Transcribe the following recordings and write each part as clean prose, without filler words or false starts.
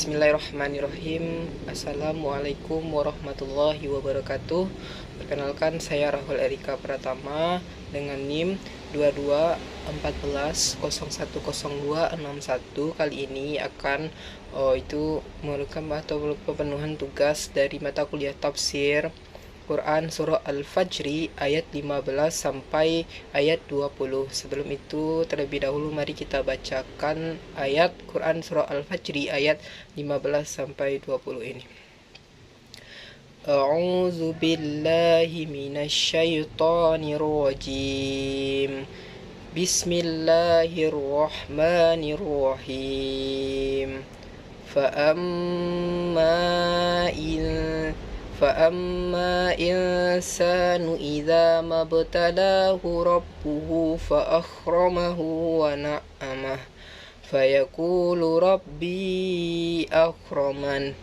Bismillahirrahmanirrahim. Assalamualaikum warahmatullahi wabarakatuh. Perkenalkan, saya Rahul Erika Pratama dengan NIM 2214010261. Kali ini akan merupakan atau pemenuhan tugas dari mata kuliah tafsir Quran surah Al-Fajr ayat 15 sampai ayat 20. Sebelum itu, terlebih dahulu mari kita bacakan ayat Quran surah Al-Fajr ayat 15 sampai 20 ini. A'udzu billahi minasyaitonir rajim. Bismillahirrahmanirrahim. فأما إنسان إذا ما ابتلاه ربه فأكرمه ونعمه فيقول ربي أكرمن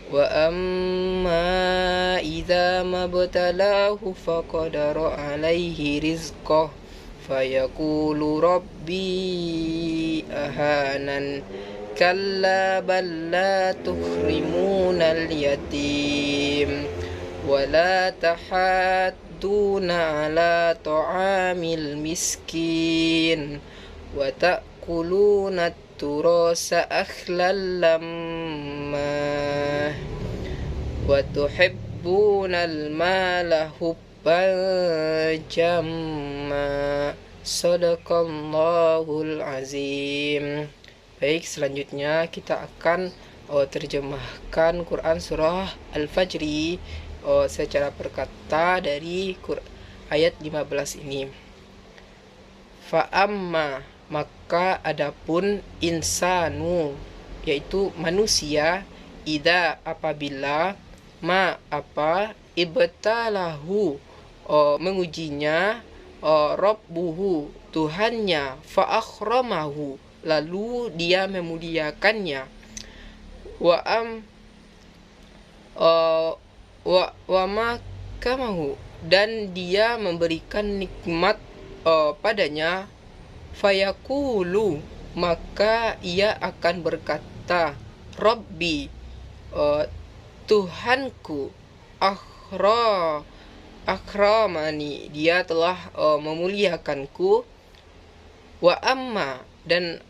وأما إذا ما ابتلاه فقدر عليه رزقه فيقول ربي أهانن كلا بل لا تكرمون اليتيم ولا تحاضون على طعام المسكين وتأكلون التراث أكلا لما وتحبون المال حبا جما صدق الله العظيم. Baik, selanjutnya kita akan terjemahkan Quran surah Al-Fajr secara perkata dari ayat 15 ini. Fa'amma, maka adapun insanu, yaitu manusia, idza apabila, ma apa, ibtalahu mengujinya, rabbuhu Tuhannya, fa'akramahu lalu dia memuliakannya, wa makamahu dan dia memberikan nikmat padanya, fayaqulu maka ia akan berkata, Rabbi Tuhanku, akramani dia telah memuliakanku, wa amma dan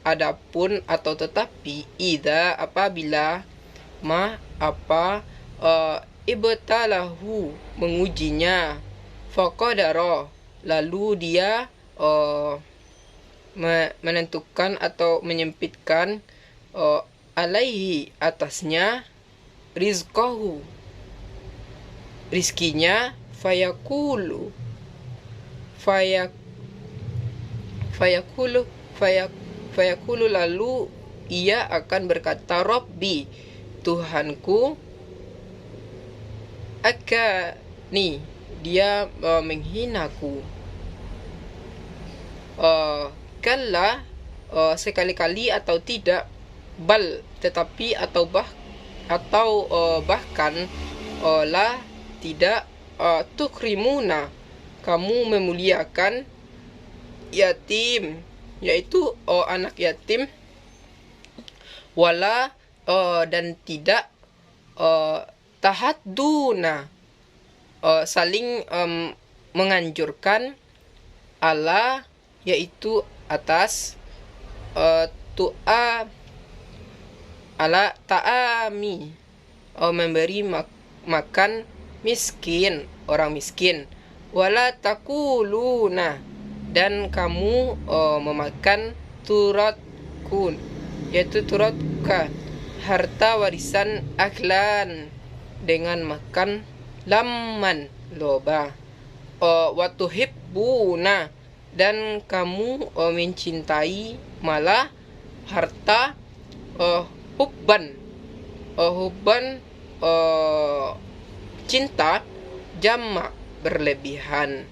adapun atau tetapi, idza apabila, ma apa, ibtalahu mengujinya, faqadara lalu dia menentukan atau menyempitkan, alaihi atasnya, rizqahu rizkinya, fayaqulu lalu ia akan berkata, Rabbi Tuhanku, akani dia menghinaku, kalla sekali-kali atau tidak, bal tetapi atau bahkan, la tidak, tukrimuna kamu memuliakan, yatim yaitu anak yatim, wala dan tidak, tahadduna saling menganjurkan, ala yaitu atas, ala ta'ami memberi makan miskin orang miskin, wala takuluna dan kamu memakan turatku yaitu turatka harta warisan, aklan dengan makan, lamman loba, wa tuhibbuna dan kamu mencintai malah harta, hubban cinta, jamma berlebihan.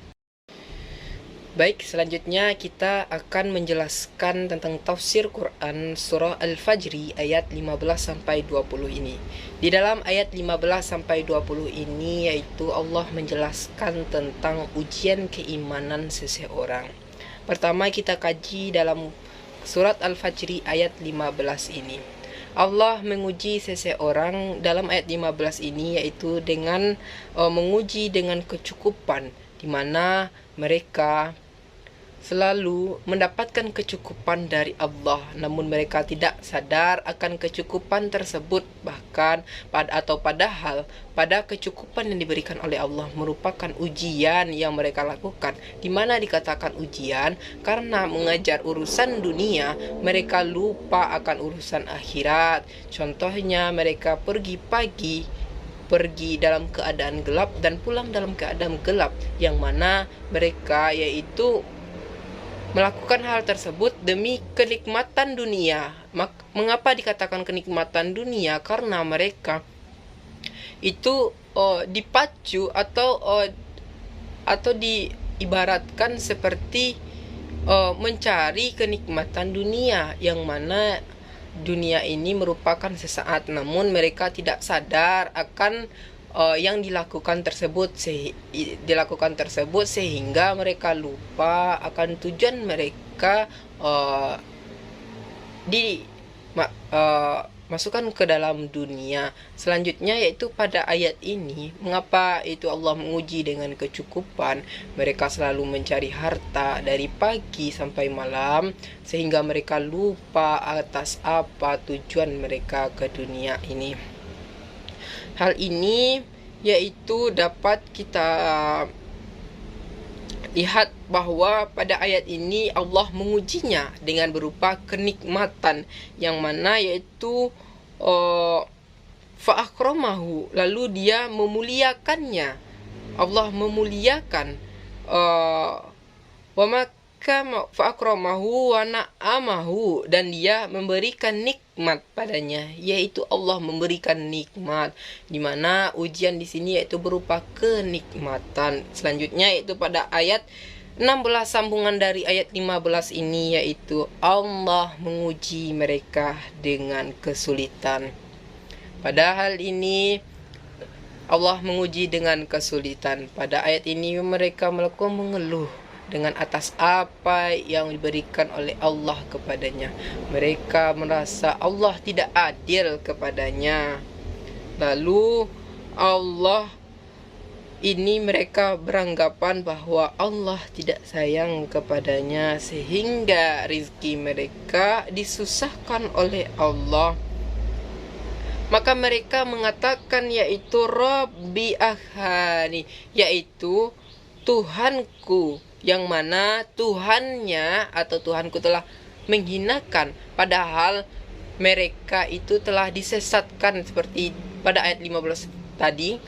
Baik, selanjutnya kita akan menjelaskan tentang tafsir Quran surah Al-Fajr ayat 15 sampai 20 ini. Di dalam ayat 15 sampai 20 ini yaitu Allah menjelaskan tentang ujian keimanan seseorang. Pertama kita kaji dalam surat Al-Fajr ayat 15 ini. Allah menguji seseorang dalam ayat 15 ini, yaitu dengan menguji dengan kecukupan, di mana mereka selalu mendapatkan kecukupan dari Allah, namun mereka tidak sadar akan kecukupan tersebut. Bahkan padahal pada kecukupan yang diberikan oleh Allah merupakan ujian yang mereka lakukan. Di mana dikatakan ujian? Karena mengejar urusan dunia, mereka lupa akan urusan akhirat. Contohnya, mereka pergi dalam keadaan gelap dan pulang dalam keadaan gelap, yang mana mereka yaitu melakukan hal tersebut demi kenikmatan dunia. Mengapa dikatakan kenikmatan dunia? Karena mereka itu dipacu atau diibaratkan seperti mencari kenikmatan dunia, yang mana dunia ini merupakan sesaat, namun mereka tidak sadar akan yang dilakukan tersebut sehingga mereka lupa akan tujuan mereka masukkan ke dalam dunia. Selanjutnya yaitu pada ayat ini, mengapa itu Allah menguji dengan kecukupan? Mereka selalu mencari harta dari pagi sampai malam, sehingga mereka lupa atas apa tujuan mereka ke dunia ini. Hal ini yaitu dapat kita lihat bahwa pada ayat ini Allah mengujinya dengan berupa kenikmatan, yang mana yaitu fa'akramahu, lalu dia memuliakannya. Allah memuliakan wa maka fa'akramahu wa na'amahu, dan dia memberikan nikmat padanya, yaitu Allah memberikan nikmat, di mana ujian di sini yaitu berupa kenikmatan. Selanjutnya yaitu pada ayat 16 sambungan dari ayat 15 ini, yaitu Allah menguji mereka dengan kesulitan. Padahal ini Allah menguji dengan kesulitan. Pada ayat ini mereka melakukan mengeluh dengan atas apa yang diberikan oleh Allah kepadanya. Mereka merasa Allah tidak adil kepadanya. Lalu Allah ini mereka beranggapan bahwa Allah tidak sayang kepadanya, sehingga rizki mereka disusahkan oleh Allah. Maka mereka mengatakan yaitu Rabbi akhani, yaitu Tuhanku, yang mana Tuhannya atau Tuhanku telah menghinakan, padahal mereka itu telah disesatkan. Seperti pada ayat 15 tadi,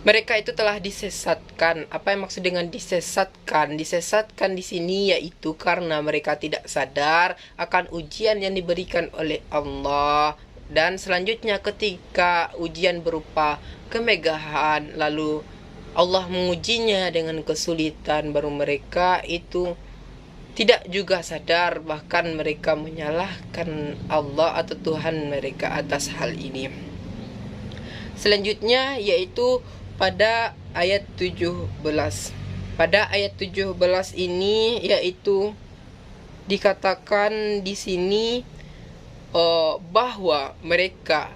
mereka itu telah disesatkan. Apa yang maksud dengan disesatkan? Disesatkan di sini yaitu karena mereka tidak sadar akan ujian yang diberikan oleh Allah. Dan selanjutnya ketika ujian berupa kemegahan, lalu Allah mengujinya dengan kesulitan, baru mereka itu tidak juga sadar, bahkan mereka menyalahkan Allah atau Tuhan mereka atas hal ini. Selanjutnya yaitu pada ayat 17. Pada ayat 17 ini yaitu dikatakan di sini bahwa mereka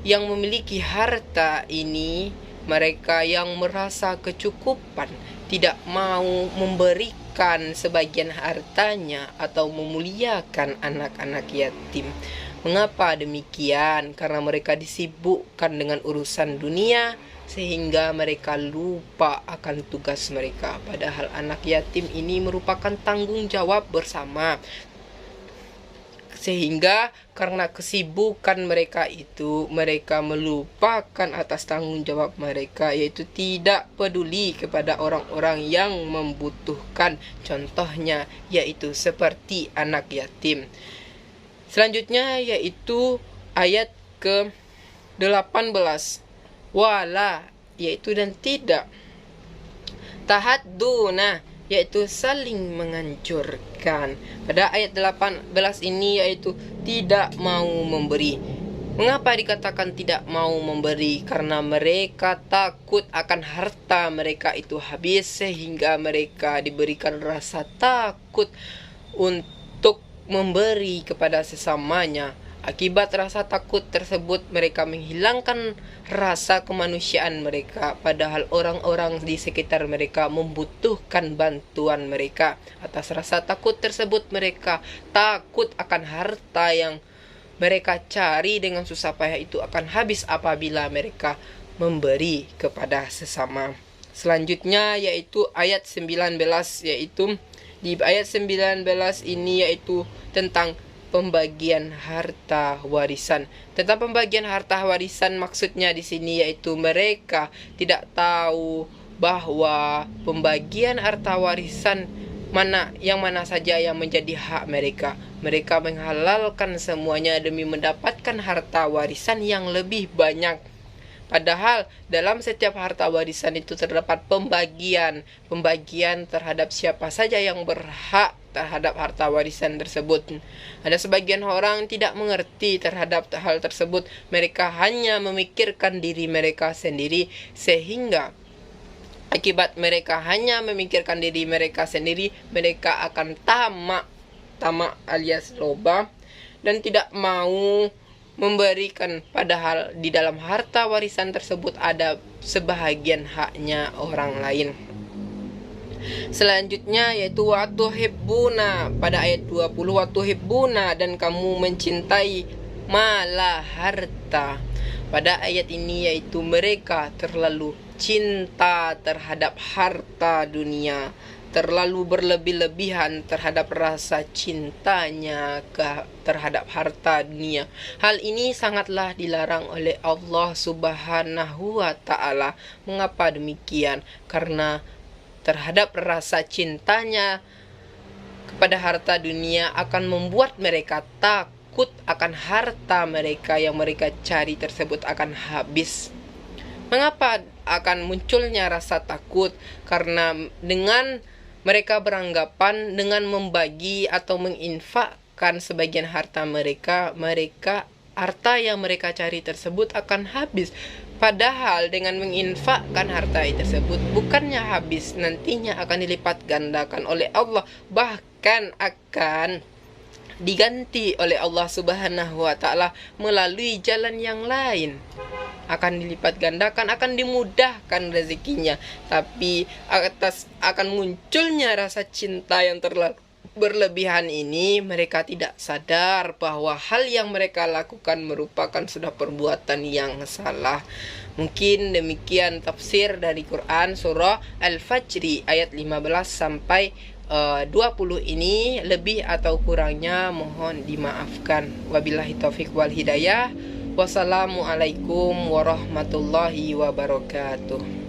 yang memiliki harta ini, mereka yang merasa kecukupan, tidak mau memberikan sebagian hartanya atau memuliakan anak-anak yatim. Mengapa demikian? Karena mereka disibukkan dengan urusan dunia, sehingga mereka lupa akan tugas mereka. Padahal anak yatim ini merupakan tanggung jawab bersama. Sehingga karena kesibukan mereka itu, mereka melupakan atas tanggung jawab mereka, yaitu tidak peduli kepada orang-orang yang membutuhkan. Contohnya yaitu seperti anak yatim. Selanjutnya yaitu ayat ke-18. Wala, yaitu dan tidak. Tahadduna, yaitu saling menganjurkan. Pada ayat 18 ini yaitu tidak mau memberi. Mengapa dikatakan tidak mau memberi? Karena mereka takut akan harta mereka itu habis, sehingga mereka diberikan rasa takut untuk memberi kepada sesamanya. Akibat rasa takut tersebut, mereka menghilangkan rasa kemanusiaan mereka, padahal orang-orang di sekitar mereka membutuhkan bantuan mereka. Atas rasa takut tersebut, mereka takut akan harta yang mereka cari dengan susah payah itu akan habis apabila mereka memberi kepada sesama. Selanjutnya yaitu ayat 19, yaitu di ayat 19 ini yaitu tentang pembagian harta warisan. Tentang pembagian harta warisan maksudnya di sini yaitu mereka tidak tahu bahwa pembagian harta warisan mana saja yang menjadi hak mereka. Mereka menghalalkan semuanya demi mendapatkan harta warisan yang lebih banyak. Padahal dalam setiap harta warisan itu terdapat pembagian terhadap siapa saja yang berhak terhadap harta warisan tersebut. Ada sebagian orang tidak mengerti terhadap hal tersebut. Mereka hanya memikirkan diri mereka sendiri, sehingga akibat mereka hanya memikirkan diri mereka sendiri, mereka akan tamak alias loba dan tidak mau memberikan, padahal di dalam harta warisan tersebut ada sebahagian haknya orang lain. Selanjutnya yaitu watuhibbuna pada ayat 20, watuhibbuna dan kamu mencintai malah harta. Pada ayat ini yaitu mereka terlalu cinta terhadap harta dunia, terlalu berlebih-lebihan terhadap rasa cintanya terhadap harta dunia. Hal ini sangatlah dilarang oleh Allah Subhanahu wa Ta'ala. Mengapa demikian? Karena terhadap rasa cintanya kepada harta dunia akan membuat mereka takut akan harta mereka yang mereka cari tersebut akan habis. Mengapa akan munculnya rasa takut? Karena dengan mereka beranggapan dengan membagi atau menginfakkan sebagian harta mereka, harta yang mereka cari tersebut akan habis. Padahal dengan menginfakkan harta tersebut bukannya habis, nantinya akan dilipat gandakan oleh Allah, bahkan akan diganti oleh Allah Subhanahu wa Ta'ala melalui jalan yang lain. Akan dilipat gandakan, akan dimudahkan rezekinya. Tapi akan munculnya rasa cinta yang terlalu berlebihan ini, mereka tidak sadar bahwa hal yang mereka lakukan merupakan sudah perbuatan yang salah. Mungkin demikian tafsir dari Quran surah Al-Fajr ayat 15 sampai 20 ini. Lebih atau kurangnya mohon dimaafkan. Wabillahi taufiq wal hidayah. Wassalamualaikum warahmatullahi wabarakatuh.